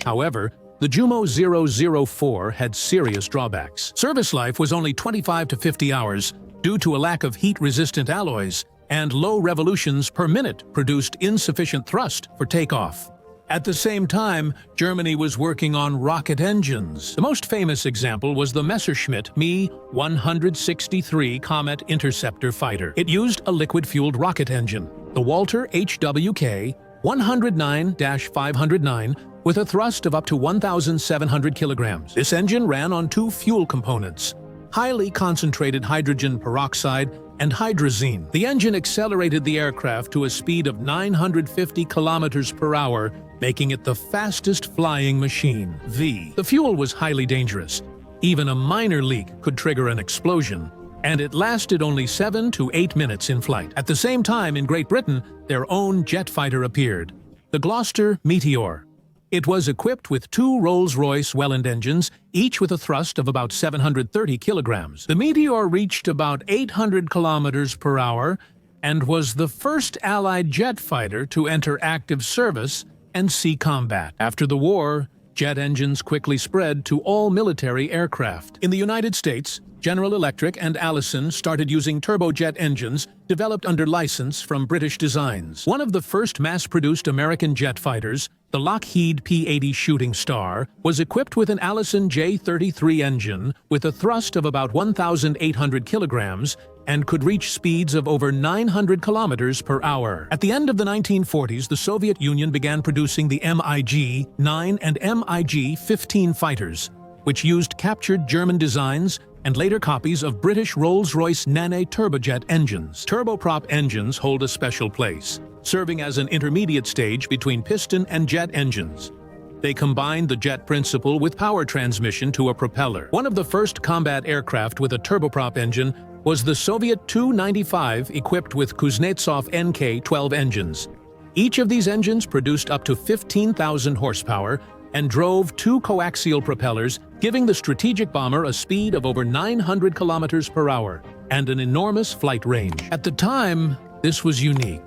However, the Jumo 004 had serious drawbacks. Service life was only 25 to 50 hours due to a lack of heat-resistant alloys, and low revolutions per minute produced insufficient thrust for takeoff. At the same time, Germany was working on rocket engines. The most famous example was the Messerschmitt Me 163 Comet Interceptor fighter. It used a liquid-fueled rocket engine, the Walter HWK 109-509, with a thrust of up to 1,700 kilograms. This engine ran on two fuel components: highly concentrated hydrogen peroxide and hydrazine. The engine accelerated the aircraft to a speed of 950 kilometers per hour, making it the fastest flying machine. The fuel was highly dangerous. Even a minor leak could trigger an explosion, and it lasted only 7 to 8 minutes in flight. At the same time, in Great Britain, their own jet fighter appeared, the Gloucester Meteor. It was equipped with two Rolls-Royce Welland engines, each with a thrust of about 730 kilograms. The Meteor reached about 800 kilometers per hour and was the first Allied jet fighter to enter active service and sea combat. After the war, jet engines quickly spread to all military aircraft. In the United States, General Electric and Allison started using turbojet engines developed under license from British designs. One of the first mass-produced American jet fighters, the Lockheed P-80 Shooting Star, was equipped with an Allison J-33 engine with a thrust of about 1,800 kilograms and could reach speeds of over 900 kilometers per hour. At the end of the 1940s, the Soviet Union began producing the MiG-9 and MiG-15 fighters, which used captured German designs and later copies of British Rolls-Royce Nene turbojet engines. Turboprop engines hold a special place, serving as an intermediate stage between piston and jet engines. They combined the jet principle with power transmission to a propeller. One of the first combat aircraft with a turboprop engine was the Soviet Tu-95, equipped with Kuznetsov NK-12 engines. Each of these engines produced up to 15,000 horsepower and drove two coaxial propellers, giving the strategic bomber a speed of over 900 kilometers per hour. and an enormous flight range. At the time, this was unique.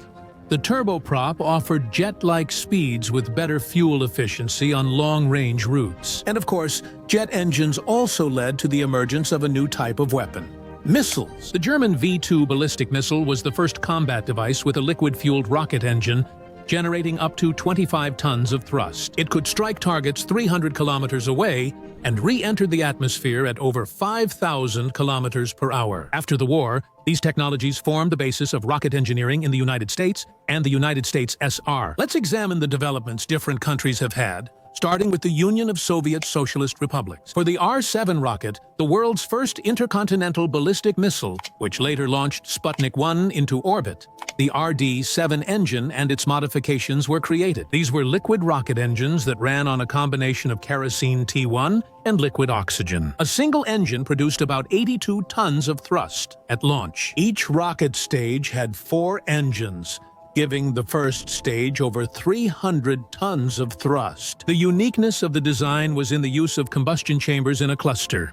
The turboprop offered jet-like speeds with better fuel efficiency on long-range routes. And of course, jet engines also led to the emergence of a new type of weapon: missiles. The German V-2 ballistic missile was the first combat device with a liquid-fueled rocket engine, generating up to 25 tons of thrust. It could strike targets 300 kilometers away and re-enter the atmosphere at over 5,000 kilometers per hour. After the war, these technologies formed the basis of rocket engineering in the United States and the United States SR. Let's examine the developments different countries have had, starting with the Union of Soviet Socialist Republics. For the R-7 rocket, the world's first intercontinental ballistic missile, which later launched Sputnik 1 into orbit, the RD-7 engine and its modifications were created. These were liquid rocket engines that ran on a combination of kerosene T1 and liquid oxygen. A single engine produced about 82 tons of thrust at launch. Each rocket stage had 4 engines, giving the first stage over 300 tons of thrust. The uniqueness of the design was in the use of combustion chambers in a cluster.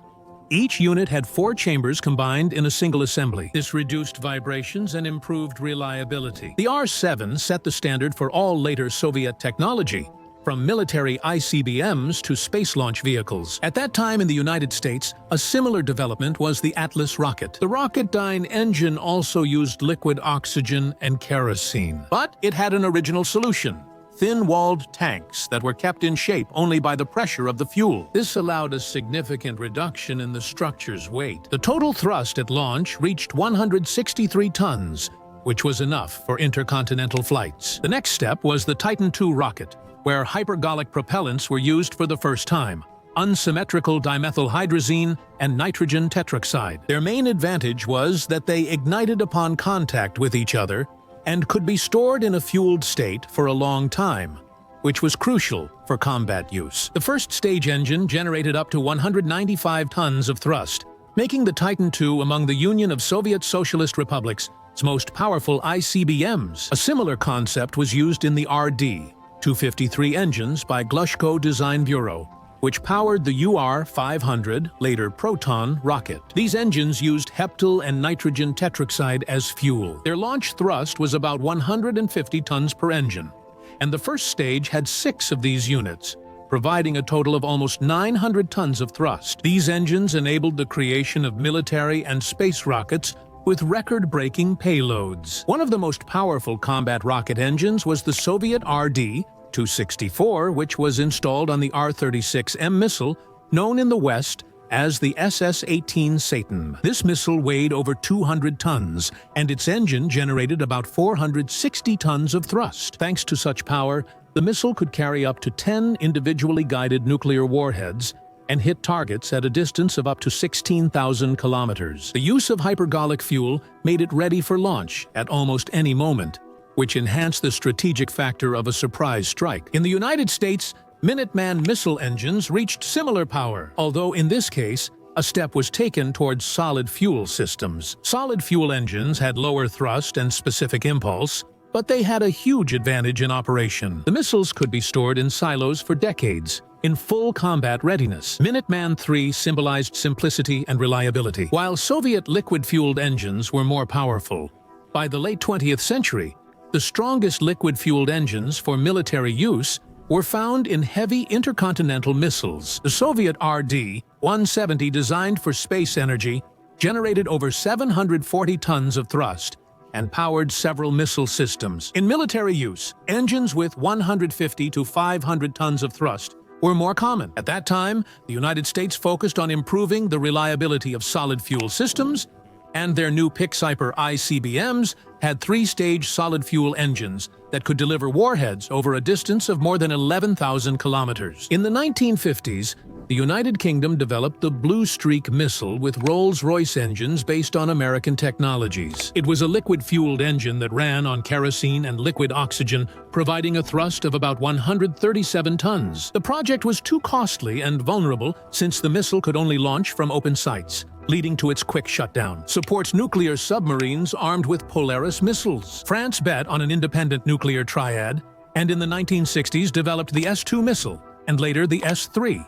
Each unit had 4 chambers combined in a single assembly. This reduced vibrations and improved reliability. The R-7 set the standard for all later Soviet technology, from military ICBMs to space launch vehicles. At that time in the United States, a similar development was the Atlas rocket. The Rocketdyne engine also used liquid oxygen and kerosene, but it had an original solution: thin-walled tanks that were kept in shape only by the pressure of the fuel. This allowed a significant reduction in the structure's weight. The total thrust at launch reached 163 tons, which was enough for intercontinental flights. The next step was the Titan II rocket, where hypergolic propellants were used for the first time: unsymmetrical dimethylhydrazine and nitrogen tetroxide. Their main advantage was that they ignited upon contact with each other and could be stored in a fueled state for a long time, which was crucial for combat use. The first stage engine generated up to 195 tons of thrust, making the Titan II among the Union of Soviet Socialist Republics' most powerful ICBMs. A similar concept was used in the RD-253 engines by Glushko Design Bureau, which powered the UR-500, later Proton, rocket. These engines used heptyl and nitrogen tetroxide as fuel. Their launch thrust was about 150 tons per engine, and the first stage had 6 of these units, providing a total of almost 900 tons of thrust. These engines enabled the creation of military and space rockets with record-breaking payloads. One of the most powerful combat rocket engines was the Soviet RD-264, which was installed on the R-36M missile, known in the West as the SS-18 Satan. This missile weighed over 200 tons, and its engine generated about 460 tons of thrust. Thanks to such power, the missile could carry up to 10 individually guided nuclear warheads and hit targets at a distance of up to 16,000 kilometers. The use of hypergolic fuel made it ready for launch at almost any moment, which enhanced the strategic factor of a surprise strike. In the United States, Minuteman missile engines reached similar power, although in this case, a step was taken towards solid fuel systems. Solid fuel engines had lower thrust and specific impulse, but they had a huge advantage in operation. The missiles could be stored in silos for decades, in full combat readiness. Minuteman III symbolized simplicity and reliability, while Soviet liquid-fueled engines were more powerful. By the late 20th century, the strongest liquid-fueled engines for military use were found in heavy intercontinental missiles. The Soviet RD-170, designed for space energy, generated over 740 tons of thrust and powered several missile systems. In military use, engines with 150 to 500 tons of thrust were more common. At that time, the United States focused on improving the reliability of solid fuel systems, and their new Pick-Cyper ICBMs had 3-stage solid fuel engines that could deliver warheads over a distance of more than 11,000 kilometers. In the 1950s, the United Kingdom developed the Blue Streak missile with Rolls-Royce engines based on American technologies. It was a liquid-fueled engine that ran on kerosene and liquid oxygen, providing a thrust of about 137 tons. The project was too costly and vulnerable since the missile could only launch from open sites, leading to its quick shutdown. Supports nuclear submarines armed with Polaris missiles. France bet on an independent nuclear triad, and in the 1960s developed the S-2 missile, and later the S-3.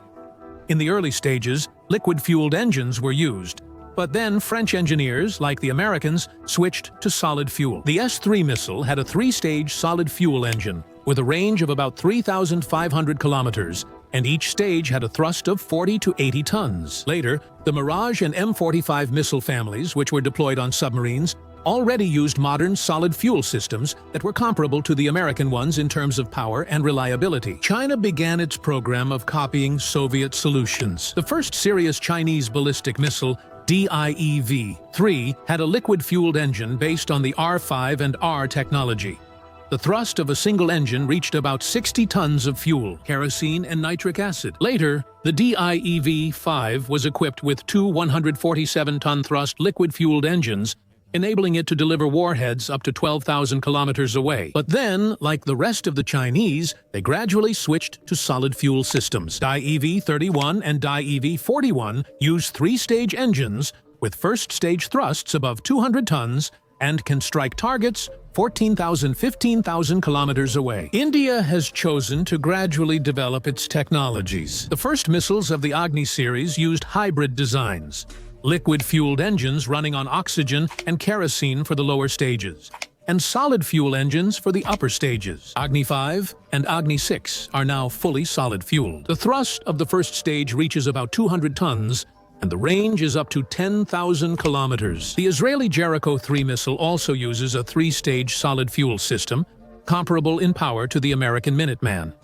In the early stages, liquid-fueled engines were used, But then French engineers, like the Americans, switched to solid fuel. The S-3 missile had a three-stage solid fuel engine with a range of about 3,500 kilometers, and each stage had a thrust of 40 to 80 tons. Later, the Mirage and M45 missile families, which were deployed on submarines, already used modern solid fuel systems that were comparable to the American ones in terms of power and reliability. China began its program of copying Soviet solutions. The first serious Chinese ballistic missile, DIEV-3, had a liquid-fueled engine based on the R5 and R technology. The thrust of a single engine reached about 60 tons of fuel, kerosene, and nitric acid. Later, the DIEV-5 was equipped with two 147-ton thrust liquid-fueled engines, enabling it to deliver warheads up to 12,000 kilometers away. But then, like the rest of the Chinese, they gradually switched to solid fuel systems. DIEV-31 and DIEV-41 use three-stage engines with first-stage thrusts above 200 tons and can strike targets 14,000 to 15,000 kilometers away. India has chosen to gradually develop its technologies. The first missiles of the Agni series used hybrid designs, liquid-fueled engines running on oxygen and kerosene for the lower stages, and solid-fuel engines for the upper stages. Agni 5 and Agni 6 are now fully solid-fueled. The thrust of the first stage reaches about 200 tons, and the range is up to 10,000 kilometers. The Israeli Jericho 3 missile also uses a three-stage solid-fuel system, comparable in power to the American Minuteman.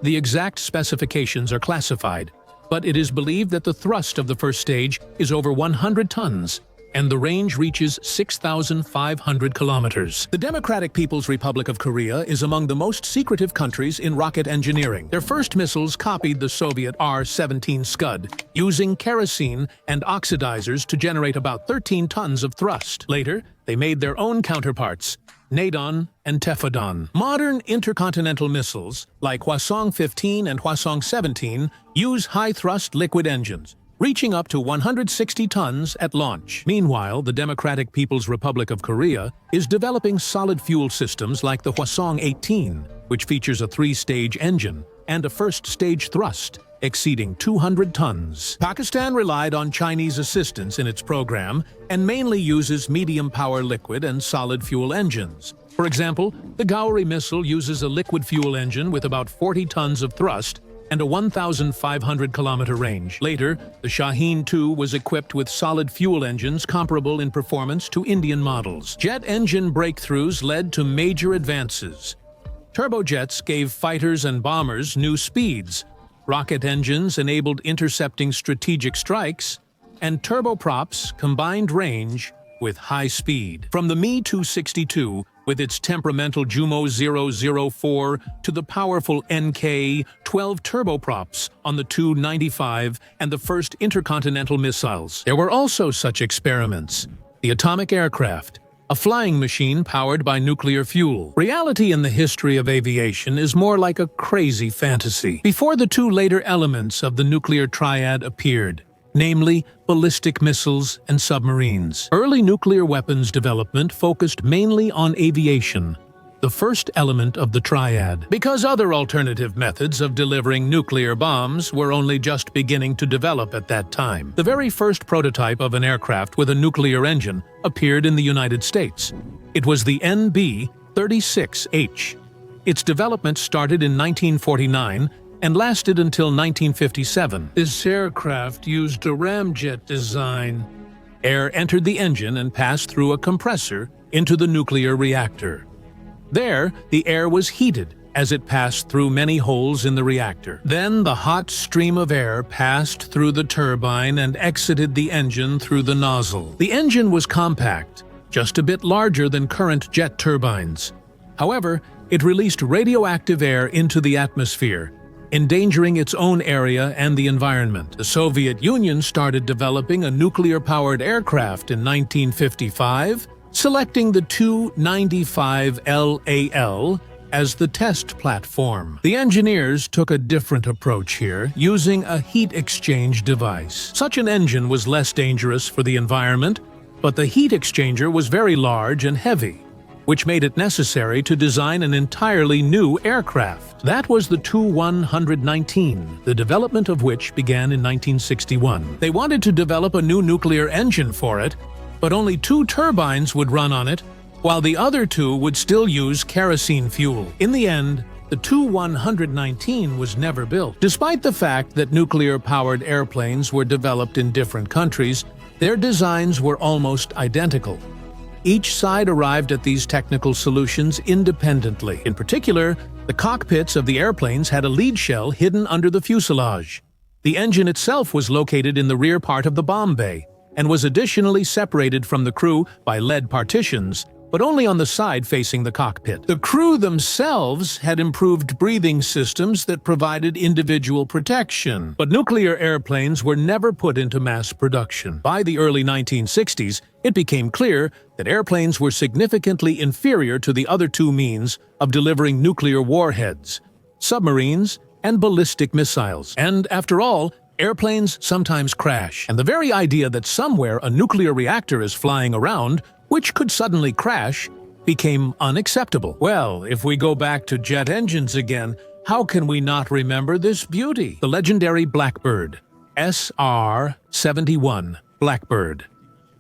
The exact specifications are classified, but it is believed that the thrust of the first stage is over 100 tons, and the range reaches 6,500 kilometers. The Democratic People's Republic of Korea is among the most secretive countries in rocket engineering. Their first missiles copied the Soviet R-17 Scud, using kerosene and oxidizers to generate about 13 tons of thrust. Later, they made their own counterparts, Nadon and Tefodon. Modern intercontinental missiles, like Hwasong-15 and Hwasong-17, use high-thrust liquid engines, reaching up to 160 tons at launch. Meanwhile, the Democratic People's Republic of Korea is developing solid fuel systems like the Hwasong-18, which features a three-stage engine and a first-stage thrust exceeding 200 tons. Pakistan relied on Chinese assistance in its program and mainly uses medium-power liquid and solid fuel engines. For example, the Gauri missile uses a liquid fuel engine with about 40 tons of thrust and a 1,500-kilometer range. Later, the Shaheen-2 was equipped with solid fuel engines comparable in performance to Indian models. Jet engine breakthroughs led to major advances. Turbojets gave fighters and bombers new speeds. Rocket engines enabled intercepting strategic strikes, and turboprops combined range with high speed. From the Mi-262, with its temperamental Jumo 004, to the powerful NK-12 turboprops on the Tu-95 and the first intercontinental missiles. There were also such experiments: the atomic aircraft, a flying machine powered by nuclear fuel. Reality in the history of aviation is more like a crazy fantasy. Before the two later elements of the nuclear triad appeared, namely ballistic missiles and submarines, early nuclear weapons development focused mainly on aviation, the first element of the triad, because other alternative methods of delivering nuclear bombs were only just beginning to develop at that time. The very first prototype of an aircraft with a nuclear engine appeared in the United States. It was the NB-36H. Its development started in 1949 and lasted until 1957. This aircraft used a ramjet design. Air entered the engine and passed through a compressor into the nuclear reactor. There, the air was heated as it passed through many holes in the reactor. Then the hot stream of air passed through the turbine and exited the engine through the nozzle. The engine was compact, just a bit larger than current jet turbines. However, it released radioactive air into the atmosphere, endangering its own area and the environment. The Soviet Union started developing a nuclear-powered aircraft in 1955, selecting the Tu-95LAL as the test platform. The engineers took a different approach here, using a heat exchange device. Such an engine was less dangerous for the environment, but the heat exchanger was very large and heavy. which made it necessary to design an entirely new aircraft. That was the Tu-119, the development of which began in 1961. They wanted to develop a new nuclear engine for it, but only 2 turbines would run on it, while the other 2 would still use kerosene fuel. In the end, the Tu-119 was never built. Despite the fact that nuclear-powered airplanes were developed in different countries, their designs were almost identical. Each side arrived at these technical solutions independently. In particular, the cockpits of the airplanes had a lead shell hidden under the fuselage. The engine itself was located in the rear part of the bomb bay, and was additionally separated from the crew by lead partitions, but only on the side facing the cockpit. The crew themselves had improved breathing systems that provided individual protection, but nuclear airplanes were never put into mass production. By the early 1960s, it became clear that airplanes were significantly inferior to the other 2 means of delivering nuclear warheads: submarines and ballistic missiles. And after all, airplanes sometimes crash, and the very idea that somewhere a nuclear reactor is flying around, which could suddenly crash, became unacceptable. Well, if we go back to jet engines again, how can we not remember this beauty? The legendary Blackbird, SR-71 Blackbird.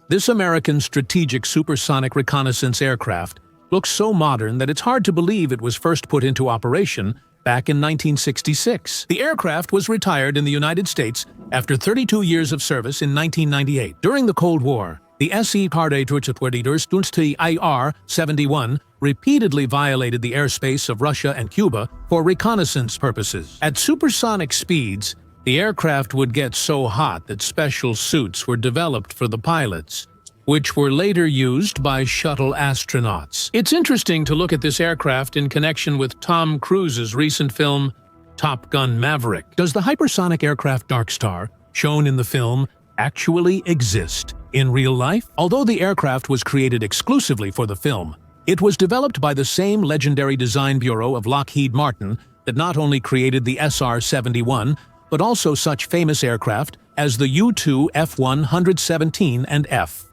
This American strategic supersonic reconnaissance aircraft looks so modern that it's hard to believe it was first put into operation back in 1966. The aircraft was retired in the United States after 32 years of service in 1998. During the Cold War, the IR-71 repeatedly violated the airspace of Russia and Cuba for reconnaissance purposes. At supersonic speeds, the aircraft would get so hot that special suits were developed for the pilots, which were later used by shuttle astronauts. It's interesting to look at this aircraft in connection with Tom Cruise's recent film, Top Gun: Maverick. Does the hypersonic aircraft Dark Star, shown in the film, actually exist in real life? Although the aircraft was created exclusively for the film, it was developed by the same legendary design bureau of Lockheed Martin that not only created the SR-71, but also such famous aircraft as the U-2 F-117 and F.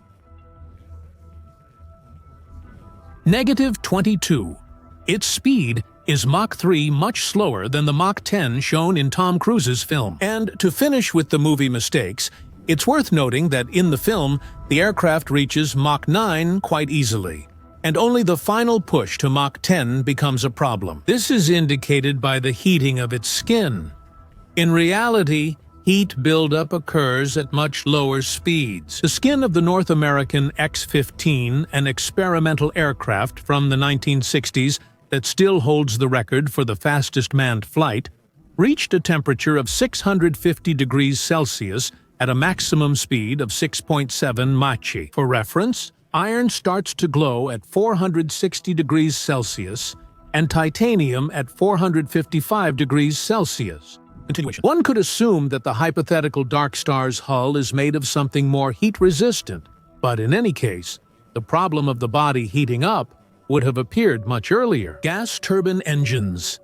-22. Its speed is Mach 3 much slower than the Mach 10 shown in Tom Cruise's film. And to finish with the movie mistakes, it's worth noting that in the film, the aircraft reaches Mach 9 quite easily, and only the final push to Mach 10 becomes a problem. This is indicated by the heating of its skin. In reality, heat buildup occurs at much lower speeds. The skin of the North American X-15, an experimental aircraft from the 1960s that still holds the record for the fastest manned flight, reached a temperature of 650 degrees Celsius at a maximum speed of 6.7 Mach. For reference, iron starts to glow at 460 degrees Celsius and titanium at 455 degrees Celsius. Continuation. One could assume that the hypothetical Dark Star's hull is made of something more heat-resistant, but in any case, the problem of the body heating up would have appeared much earlier. Gas turbine engines.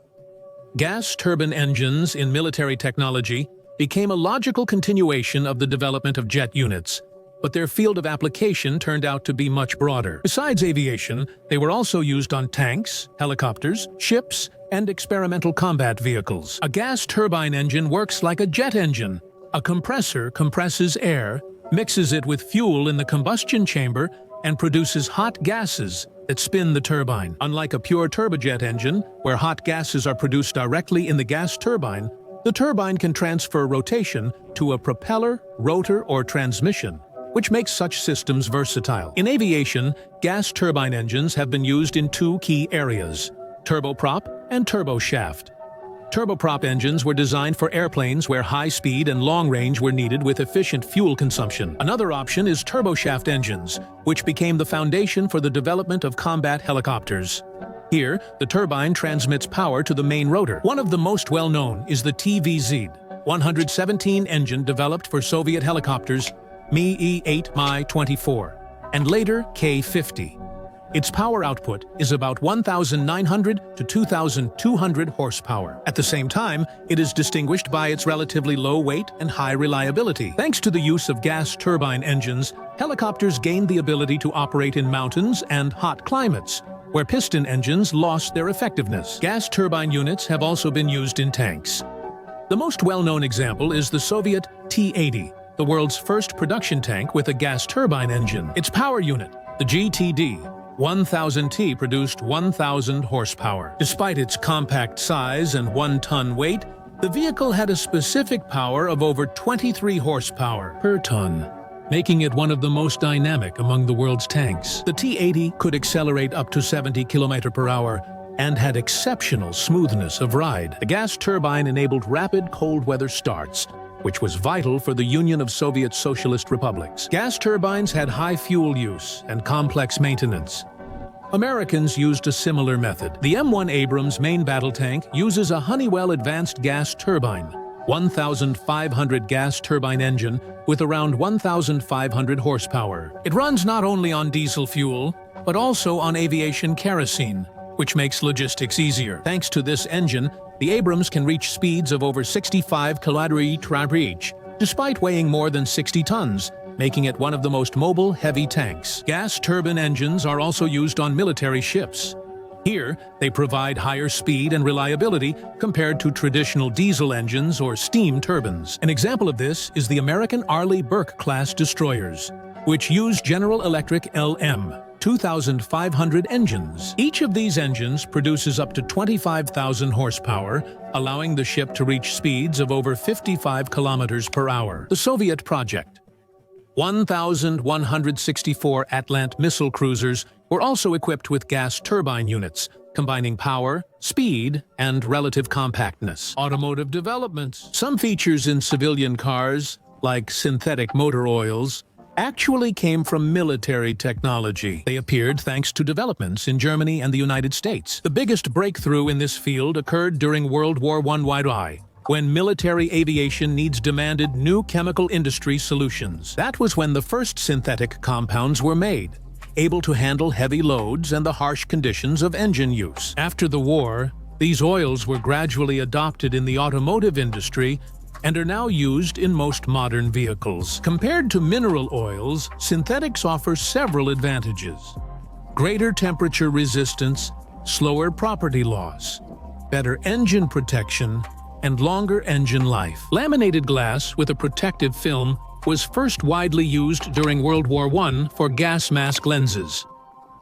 Gas turbine engines in military technology became a logical continuation of the development of jet units, but their field of application turned out to be much broader. Besides aviation, they were also used on tanks, helicopters, ships, and experimental combat vehicles. A gas turbine engine works like a jet engine. A compressor compresses air, mixes it with fuel in the combustion chamber, and produces hot gases that spin the turbine. Unlike a pure turbojet engine, where hot gases are produced directly in the gas turbine, the turbine can transfer rotation to a propeller, rotor, or transmission, which makes such systems versatile. In aviation, gas turbine engines have been used in 2 key areas: turboprop and turboshaft. Turboprop engines were designed for airplanes where high speed and long range were needed with efficient fuel consumption. Another option is turboshaft engines, which became the foundation for the development of combat helicopters. Here, the turbine transmits power to the main rotor. One of the most well-known is the TVZ-117 engine developed for Soviet helicopters Mi-8 Mi-24, and later K-50. Its power output is about 1,900 to 2,200 horsepower. At the same time, it is distinguished by its relatively low weight and high reliability. Thanks to the use of gas turbine engines, helicopters gained the ability to operate in mountains and hot climates, where piston engines lost their effectiveness. Gas turbine units have also been used in tanks. The most well-known example is the Soviet T-80, the world's first production tank with a gas turbine engine. Its power unit, the GTD-1000T, produced 1,000 horsepower. Despite its compact size and 1-ton weight, the vehicle had a specific power of over 23 horsepower per ton, making it one of the most dynamic among the world's tanks. The T-80 could accelerate up to 70 km per hour and had exceptional smoothness of ride. The gas turbine enabled rapid cold weather starts, which was vital for the Union of Soviet Socialist Republics. Gas turbines had high fuel use and complex maintenance. Americans used a similar method. The M1 Abrams main battle tank uses a Honeywell advanced gas turbine, 1,500 gas turbine engine with around 1,500 horsepower. It runs not only on diesel fuel, but also on aviation kerosene, which makes logistics easier. Thanks to this engine, the Abrams can reach speeds of over 65 km/h, despite weighing more than 60 tons, making it one of the most mobile heavy tanks. Gas turbine engines are also used on military ships. Here, they provide higher speed and reliability compared to traditional diesel engines or steam turbines. An example of this is the American Arleigh Burke-class destroyers, which use General Electric LM 2,500 engines. Each of these engines produces up to 25,000 horsepower, allowing the ship to reach speeds of over 55 kilometers per hour. The Soviet project. 1,164 Atlant missile cruisers were also equipped with gas turbine units, combining power, speed, and relative compactness. Automotive developments. Some features in civilian cars, like synthetic motor oils, actually came from military technology. They appeared thanks to developments in Germany and the United States. The biggest breakthrough in this field occurred during World War I, when military aviation needs demanded new chemical industry solutions. That was when the first synthetic compounds were made, able to handle heavy loads and the harsh conditions of engine use. After the war, these oils were gradually adopted in the automotive industry and are now used in most modern vehicles. Compared to mineral oils, synthetics offer several advantages: greater temperature resistance, slower property loss, better engine protection, and longer engine life. Laminated glass with a protective film was first widely used during World War I for gas mask lenses.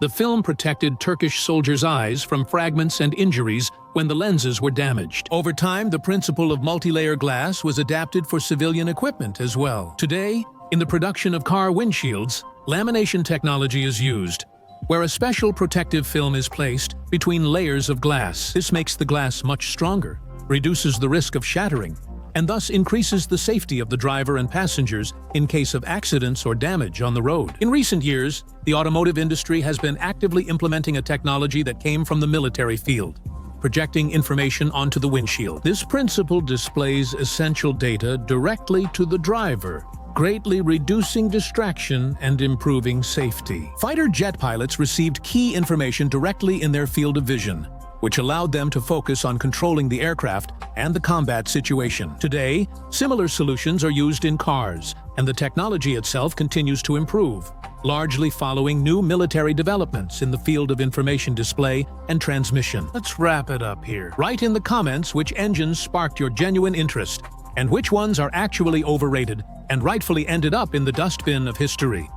The film protected Turkish soldiers' eyes from fragments and injuries when the lenses were damaged. Over time, the principle of multi-layer glass was adapted for civilian equipment as well. Today, in the production of car windshields, lamination technology is used, where a special protective film is placed between layers of glass. This makes the glass much stronger, reduces the risk of shattering, and thus increases the safety of the driver and passengers in case of accidents or damage on the road. In recent years, the automotive industry has been actively implementing a technology that came from the military field, projecting information onto the windshield. This principle displays essential data directly to the driver, greatly reducing distraction and improving safety. Fighter jet pilots received key information directly in their field of vision, which allowed them to focus on controlling the aircraft and the combat situation. Today, similar solutions are used in cars, and the technology itself continues to improve, largely following new military developments in the field of information display and transmission. Let's wrap it up here. Write in the comments which engines sparked your genuine interest, and which ones are actually overrated and rightfully ended up in the dustbin of history.